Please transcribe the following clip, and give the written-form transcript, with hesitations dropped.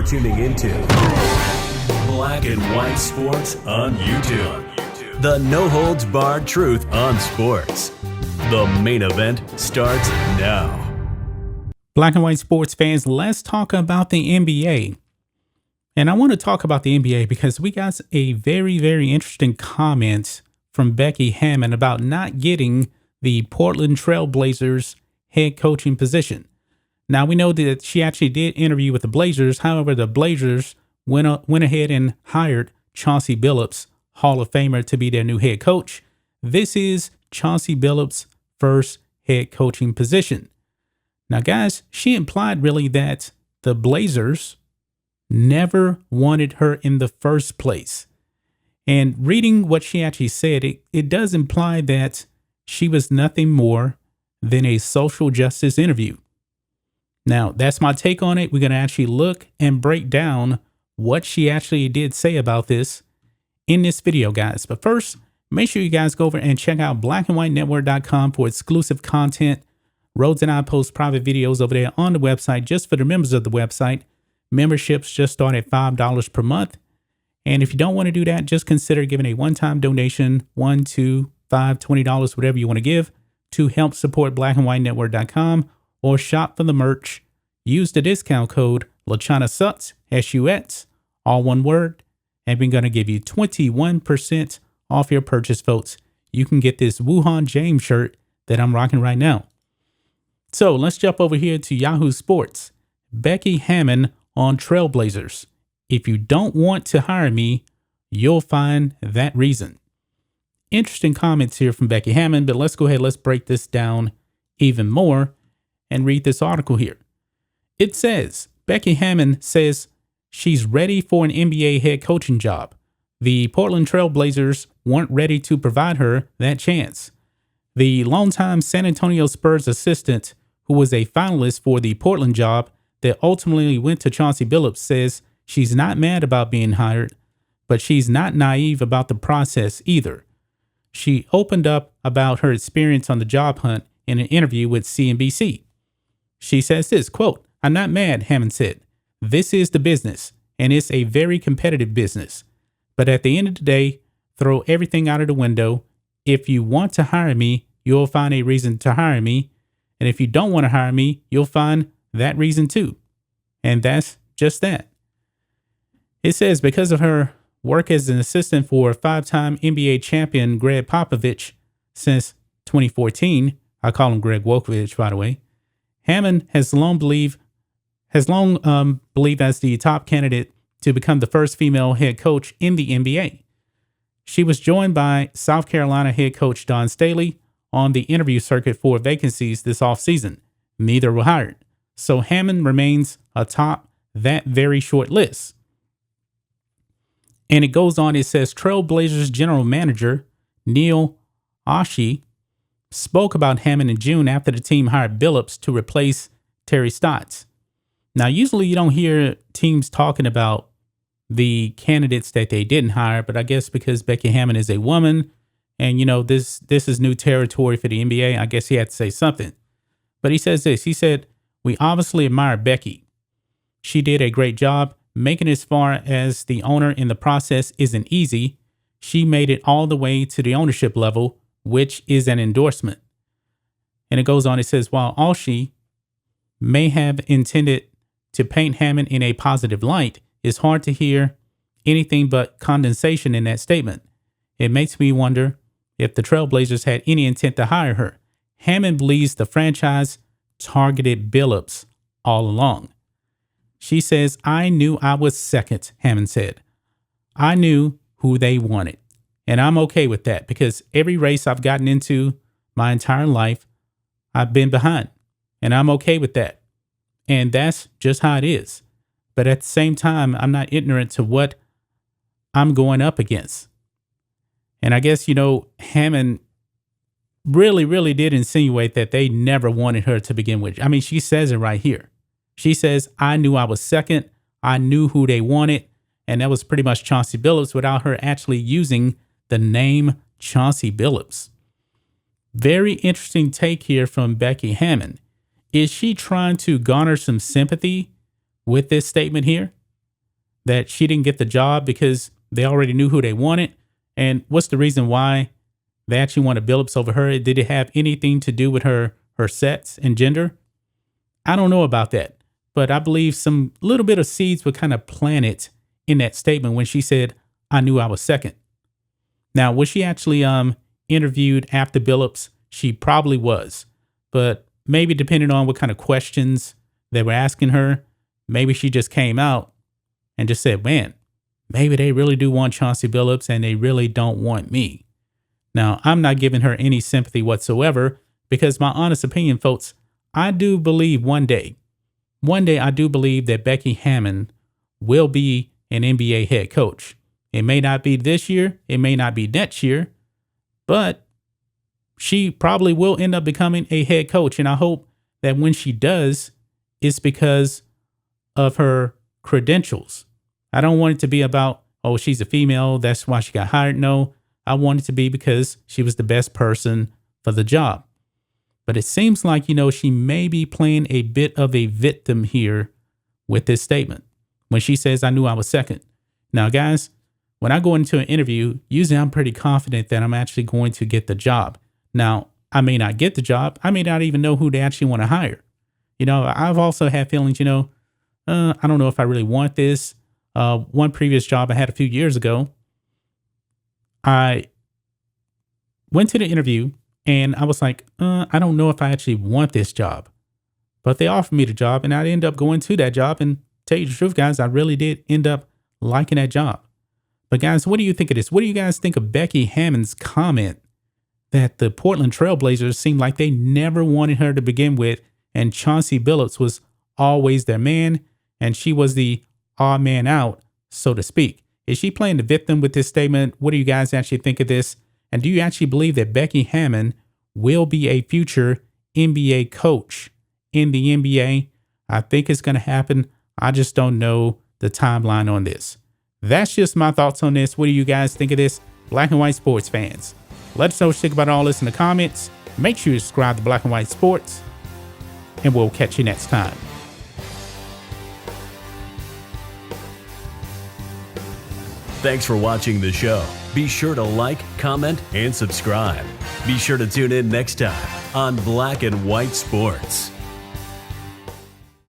You're tuning into Black and White Sports on YouTube. The no-holds-barred truth on sports. The main event starts now. Black and white sports fans, let's talk about the NBA. And I want to talk about the NBA because we got a very, very interesting comment from Becky Hammon about not getting the Portland Trail Blazers head coaching position. Now, we know that she actually did interview with the Blazers. However, the Blazers went ahead and hired Chauncey Billups, Hall of Famer, to be their new head coach. This is Chauncey Billups' first head coaching position. Now, guys, she implied really that the Blazers never wanted her in the first place. And reading what she actually said, it does imply that she was nothing more than a social justice interview. Now, that's my take on it. We're going to actually look and break down what she actually did say about this in this video, guys. But first, make sure you guys go over and check out blackandwhitenetwork.com for exclusive content. Rhodes and I post private videos over there on the website just for the members of the website. Memberships just start at $5 per month. And if you don't want to do that, just consider giving a one-time donation, $1, $2, $5, $20, whatever you want to give, to help support blackandwhitenetwork.com or shop for the merch. Use the discount code LaChanaSuts, S-U-X, all one word, and we're going to give you 21% off your purchase, folks. You can get this Wuhan James shirt that I'm rocking right now. So let's jump over here to Yahoo Sports. Becky Hammon on Trailblazers. If you don't want to hire me, you'll find that reason. Interesting comments here from Becky Hammon, but let's go ahead. Let's break this down even more and read this article here. It says, Becky Hammon says she's ready for an NBA head coaching job. The Portland Trailblazers weren't ready to provide her that chance. The longtime San Antonio Spurs assistant, who was a finalist for the Portland job that ultimately went to Chauncey Billups, says she's not mad about being hired, but she's not naive about the process either. She opened up about her experience on the job hunt in an interview with CNBC. She says this, quote, "I'm not mad," Hammon said. "This is the business, and it's a very competitive business. But at the end of the day, throw everything out of the window. If you want to hire me, you'll find a reason to hire me. And if you don't want to hire me, you'll find that reason too." And that's just that. It says because of her work as an assistant for five-time NBA champion Greg Popovich since 2014, I call him Greg Wokovich, by the way, Hammon has long believed as the top candidate to become the first female head coach in the NBA. She was joined by South Carolina head coach Don Staley on the interview circuit for vacancies this offseason. Neither were hired. So Hammon remains atop that very short list. And it goes on, it says Trailblazers general manager Neil Oshie spoke about Hammon in June after the team hired Billups to replace Terry Stotts. Now, usually you don't hear teams talking about the candidates that they didn't hire, but I guess because Becky Hammon is a woman and, you know, this is new territory for the NBA, I guess he had to say something. But he says this, he said, "We obviously admire Becky. She did a great job. Making it as far as the owner in the process isn't easy. She made it all the way to the ownership level, which is an endorsement." And it goes on, it says, while Oshie may have intended to paint Hammon in a positive light, it's hard to hear anything but condensation in that statement. It makes me wonder if the Trailblazers had any intent to hire her. Hammon believes the franchise targeted Billups all along. She says, "I knew I was second," Hammon said. "I knew who they wanted. And I'm okay with that because every race I've gotten into my entire life, I've been behind. And I'm okay with that. And that's just how it is. But at the same time, I'm not ignorant to what I'm going up against." And I guess, you know, Hammon really did insinuate that they never wanted her to begin with. I mean, she says it right here. She says, "I knew I was second. I knew who they wanted." And that was pretty much Chauncey Billups without her actually using the name Chauncey Billups. Very interesting take here from Becky Hammon. Is she trying to garner some sympathy with this statement here? that she didn't get the job because they already knew who they wanted? And what's the reason why they actually wanted Billups over her? Did it have anything to do with her sex and gender? I don't know about that, but I believe some little bit of seeds were kind of planted in that statement when she said, "I knew I was second." Now, was she actually interviewed after Billups? She probably was, but maybe depending on what kind of questions they were asking her, maybe she just came out and just said, "Man, maybe they really do want Chauncey Billups and they really don't want me." Now, I'm not giving her any sympathy whatsoever because my honest opinion, folks, I do believe one day I do believe that Becky Hammon will be an NBA head coach. It may not be this year, it may not be next year, but she probably will end up becoming a head coach. And I hope that when she does, it's because of her credentials. I don't want it to be about, oh, she's a female, that's why she got hired. No, I want it to be because she was the best person for the job. But it seems like, she may be playing a bit of a victim here with this statement when she says, "I knew I was second." Now, guys, when I go into an interview, usually I'm pretty confident that I'm actually going to get the job. Now, I may not get the job. I may not even know who they actually want to hire. I've also had feelings, I don't know if I really want this. One previous job I had a few years ago, I went to the interview and I was like, I don't know if I actually want this job. But they offered me the job and I ended up going to that job. And tell you the truth, guys, I really did end up liking that job. But guys, what do you think of this? What do you guys think of Becky Hammon's comment that the Portland Trailblazers seemed like they never wanted her to begin with, and Chauncey Billups was always their man, and she was the odd man out, so to speak? Is she playing the victim with this statement? What do you guys actually think of this? And do you actually believe that Becky Hammon will be a future NBA coach in the NBA? I think it's going to happen. I just don't know the timeline on this. That's just my thoughts on this. What do you guys think of this? Black and White Sports fans, let us know what you think about all this in the comments. Make sure you subscribe to Black and White Sports, and we'll catch you next time. Thanks for watching the show. Be sure to like, comment, and subscribe. Be sure to tune in next time on Black and White Sports.